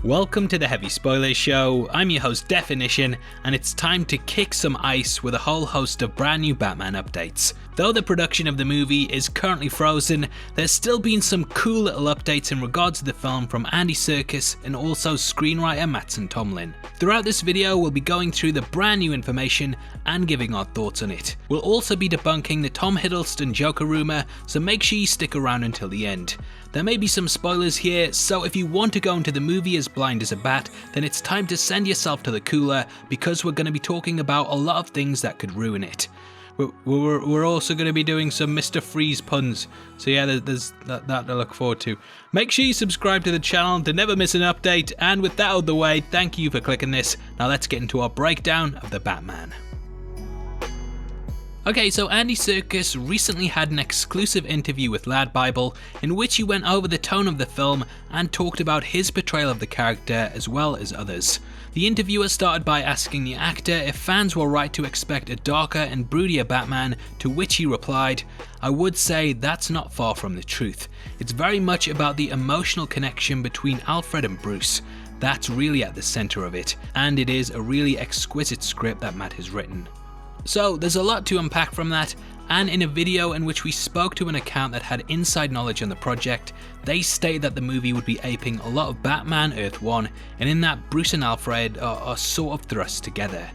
Welcome to the Heavy Spoilers Show. I'm your host Definition, and it's time to kick some ice with a whole host of brand new Batman updates. Though the production of the movie is currently frozen, there's still been some cool little updates in regards to the film from Andy Serkis and also screenwriter Mattson Tomlin. Throughout this video, we'll be going through the brand new information and giving our thoughts on it. We'll also be debunking the Tom Hiddleston Joker rumour, so make sure you stick around until the end. There may be some spoilers here, so if you want to go into the movie as blind as a bat, then it's time to send yourself to the cooler, because we're going to be talking about a lot of things that could ruin it. We're also going to be doing some Mr. Freeze puns, so yeah, there's that to look forward to. Make sure you subscribe to the channel to never miss an update, and with that out of the way, thank you for clicking this. Now let's get into our breakdown of the Batman. Okay, so Andy Serkis recently had an exclusive interview with Lad Bible in which he went over the tone of the film and talked about his portrayal of the character as well as others. The interviewer started by asking the actor if fans were right to expect a darker and broodier Batman, to which he replied, "I would say that's not far from the truth. It's very much about the emotional connection between Alfred and Bruce. That's really at the centre of it, and it is a really exquisite script that Matt has written." So there's a lot to unpack from that, and in a video in which we spoke to an account that had inside knowledge on the project, they stated that the movie would be aping a lot of Batman Earth 1, and in that Bruce and Alfred are sort of thrust together.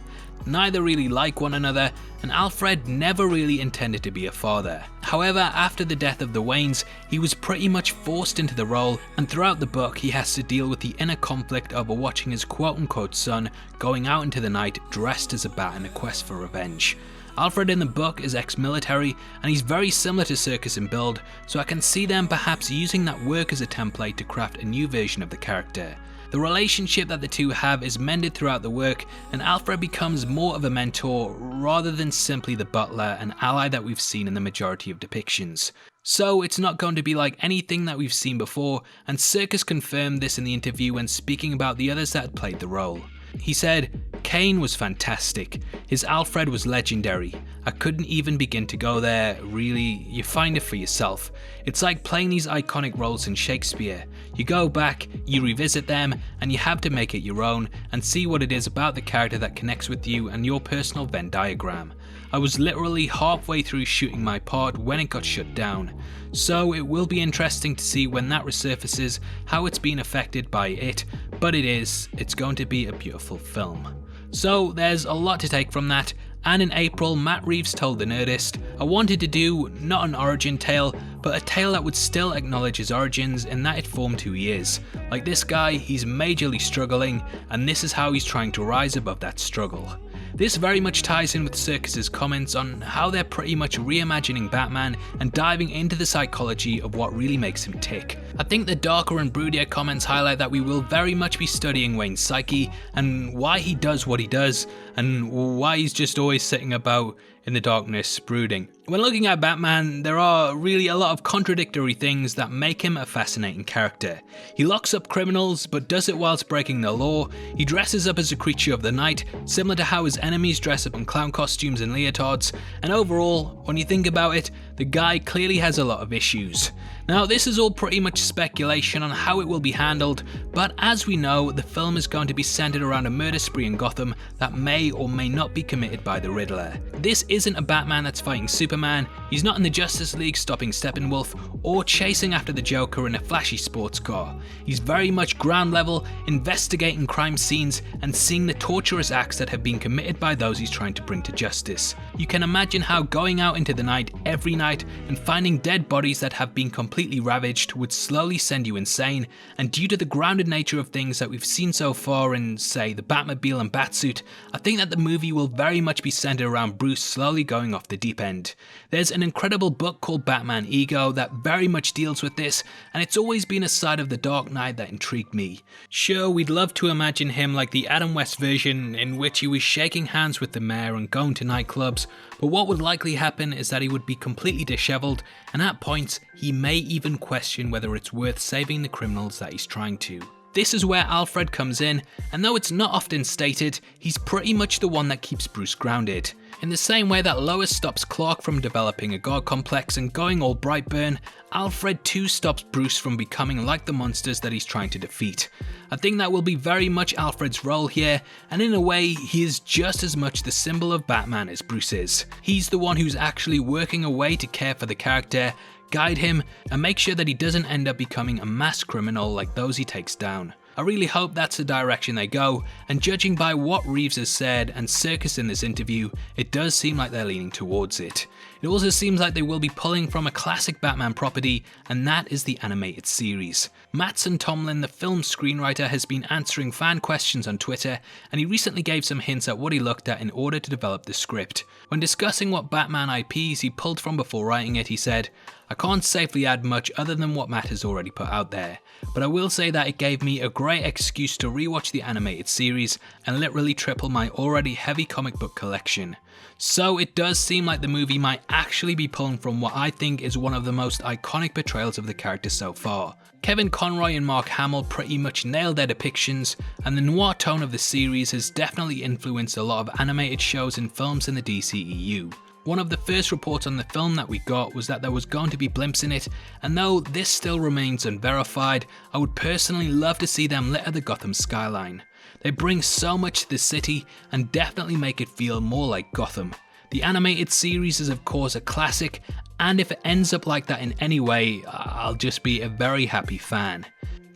Neither really like one another, and Alfred never really intended to be a father. However, after the death of the Waynes, he was pretty much forced into the role, and throughout the book he has to deal with the inner conflict over watching his quote-unquote son going out into the night dressed as a bat in a quest for revenge. Alfred in the book is ex-military, and he's very similar to Serkis in build, so I can see them perhaps using that work as a template to craft a new version of the character. The relationship that the two have is mended throughout the work, and Alfred becomes more of a mentor rather than simply the butler and ally that we've seen in the majority of depictions. So it's not going to be like anything that we've seen before, and Serkis confirmed this in the interview when speaking about the others that had played the role. He said, "Kane was fantastic. His Alfred was legendary. I couldn't even begin to go there, really. You find it for yourself. It's like playing these iconic roles in Shakespeare. You go back, you revisit them, and you have to make it your own and see what it is about the character that connects with you and your personal Venn diagram. I was literally halfway through shooting my part when it got shut down. So it will be interesting to see when that resurfaces how it's been affected by it, but it's going to be a beautiful film." So there's a lot to take from that, and in April Matt Reeves told The Nerdist, "I wanted to do not an origin tale, but a tale that would still acknowledge his origins and that it formed who he is. Like this guy, he's majorly struggling, and this is how he's trying to rise above that struggle." This very much ties in with Serkis' comments on how they're pretty much reimagining Batman and diving into the psychology of what really makes him tick. I think the darker and broodier comments highlight that we will very much be studying Wayne's psyche and why he does what he does and why he's just always sitting about in the darkness brooding. When looking at Batman, there are really a lot of contradictory things that make him a fascinating character. He locks up criminals, but does it whilst breaking the law. He dresses up as a creature of the night, similar to how his enemies dress up in clown costumes and leotards, and overall, when you think about it, the guy clearly has a lot of issues. Now, this is all pretty much speculation on how it will be handled, but as we know, the film is going to be centered around a murder spree in Gotham that may or may not be committed by the Riddler. This isn't a Batman that's fighting Superman, he's not in the Justice League stopping Steppenwolf or chasing after the Joker in a flashy sports car. He's very much ground level, investigating crime scenes and seeing the torturous acts that have been committed by those he's trying to bring to justice. You can imagine how going out into the night every night and finding dead bodies that have been completely ravaged would slowly send you insane, and due to the grounded nature of things that we've seen so far in, say, the Batmobile and Batsuit, I think that the movie will very much be centered around Bruce slowly going off the deep end. There's an incredible book called Batman Ego that very much deals with this, and it's always been a side of the Dark Knight that intrigued me. Sure, we'd love to imagine him like the Adam West version in which he was shaking hands with the mayor and going to nightclubs, but what would likely happen is that he would be completely disheveled, and at points he may even question whether it's worth saving the criminals that he's trying to. This is where Alfred comes in, and though it's not often stated, he's pretty much the one that keeps Bruce grounded. In the same way that Lois stops Clark from developing a god complex and going all Brightburn, Alfred too stops Bruce from becoming like the monsters that he's trying to defeat. I think that will be very much Alfred's role here, and in a way, he is just as much the symbol of Batman as Bruce is. He's the one who's actually working away to care for the character, guide him, and make sure that he doesn't end up becoming a mass criminal like those he takes down. I really hope that's the direction they go, and judging by what Reeves has said and Serkis in this interview, it does seem like they're leaning towards it. It also seems like they will be pulling from a classic Batman property, and that is the animated series. Mattson Tomlin, the film screenwriter, has been answering fan questions on Twitter, and he recently gave some hints at what he looked at in order to develop the script. When discussing what Batman IPs he pulled from before writing it, he said, "I can't safely add much other than what Matt has already put out there, but I will say that it gave me a great excuse to rewatch the animated series and literally triple my already heavy comic book collection." So it does seem like the movie might actually be pulling from what I think is one of the most iconic portrayals of the character so far. Kevin Conroy and Mark Hamill pretty much nailed their depictions, and the noir tone of the series has definitely influenced a lot of animated shows and films in the DCEU. One of the first reports on the film that we got was that there was going to be blimps in it, and though this still remains unverified, I would personally love to see them litter the Gotham skyline. They bring so much to the city and definitely make it feel more like Gotham. The animated series is of course a classic, and if it ends up like that in any way, I'll just be a very happy fan.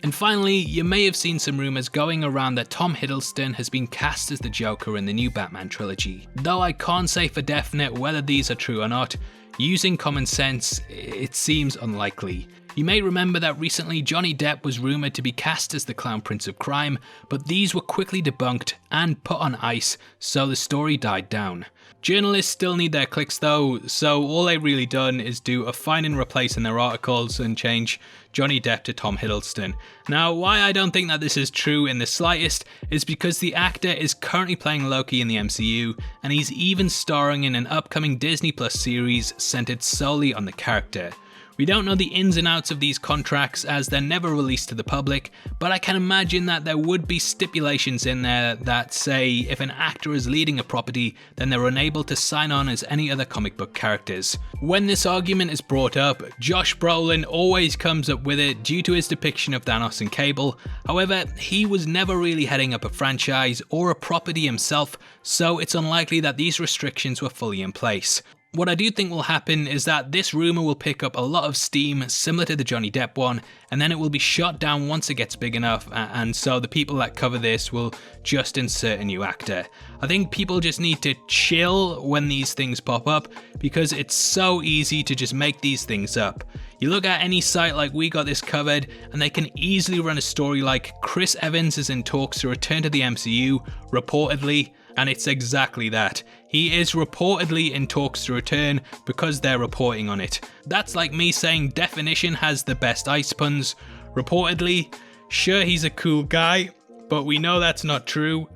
And finally, you may have seen some rumours going around that Tom Hiddleston has been cast as the Joker in the new Batman trilogy. Though I can't say for definite whether these are true or not, using common sense, it seems unlikely. You may remember that recently Johnny Depp was rumoured to be cast as the Clown Prince of Crime, but these were quickly debunked and put on ice, so the story died down. Journalists still need their clicks though, so all they've really done is do a find and replace in their articles and change Johnny Depp to Tom Hiddleston. Now, why I don't think that this is true in the slightest is because the actor is currently playing Loki in the MCU, and he's even starring in an upcoming Disney Plus series centered solely on the character. We don't know the ins and outs of these contracts as they're never released to the public, but I can imagine that there would be stipulations in there that say if an actor is leading a property, then they're unable to sign on as any other comic book characters. When this argument is brought up, Josh Brolin always comes up with it due to his depiction of Thanos and Cable. However, he was never really heading up a franchise or a property himself, so it's unlikely that these restrictions were fully in place. What I do think will happen is that this rumour will pick up a lot of steam similar to the Johnny Depp one, and then it will be shot down once it gets big enough, and so the people that cover this will just insert a new actor. I think people just need to chill when these things pop up, because it's so easy to just make these things up. You look at any site like We Got This Covered, and they can easily run a story like Chris Evans is in talks to return to the MCU, reportedly, and it's exactly that. He is reportedly in talks to return because they're reporting on it. That's like me saying Definition has the best ice puns. Reportedly, sure he's a cool guy, but we know that's not true.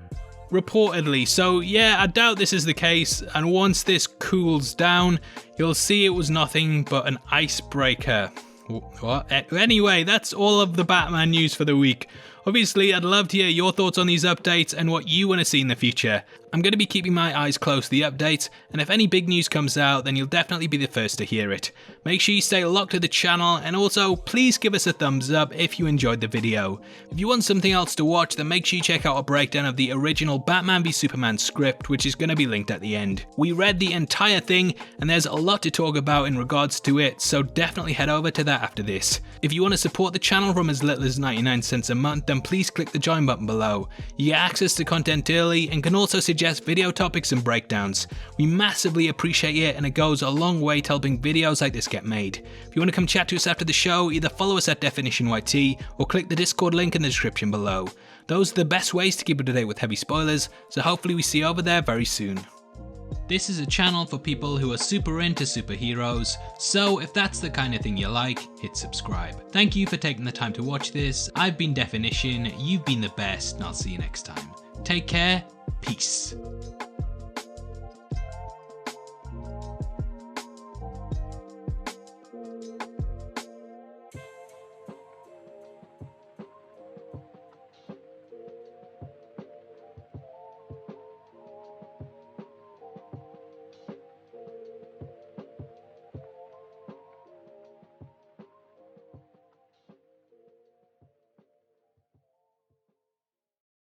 Reportedly, so yeah, I doubt this is the case, and once this cools down, you'll see it was nothing but an icebreaker. What? Anyway, that's all of the Batman news for the week. Obviously, I'd love to hear your thoughts on these updates and what you want to see in the future. I'm going to be keeping my eyes close to the updates, and if any big news comes out, then you'll definitely be the first to hear it. Make sure you stay locked to the channel, and also please give us a thumbs up if you enjoyed the video. If you want something else to watch, then make sure you check out a breakdown of the original Batman v Superman script, which is going to be linked at the end. We read the entire thing, and there's a lot to talk about in regards to it, so definitely head over to that after this. If you want to support the channel from as little as 99 cents a month, then please click the join button below. You get access to content early and can also suggest video topics and breakdowns. We massively appreciate it, and it goes a long way to helping videos like this get made. If you want to come chat to us after the show, either follow us at DefinitionYT or click the Discord link in the description below. Those are the best ways to keep up to date with heavy spoilers, so hopefully we see you over there very soon. This is a channel for people who are super into superheroes, so if that's the kind of thing you like, hit subscribe. Thank you for taking the time to watch this. I've been Definition, you've been the best, and I'll see you next time. Take care, peace.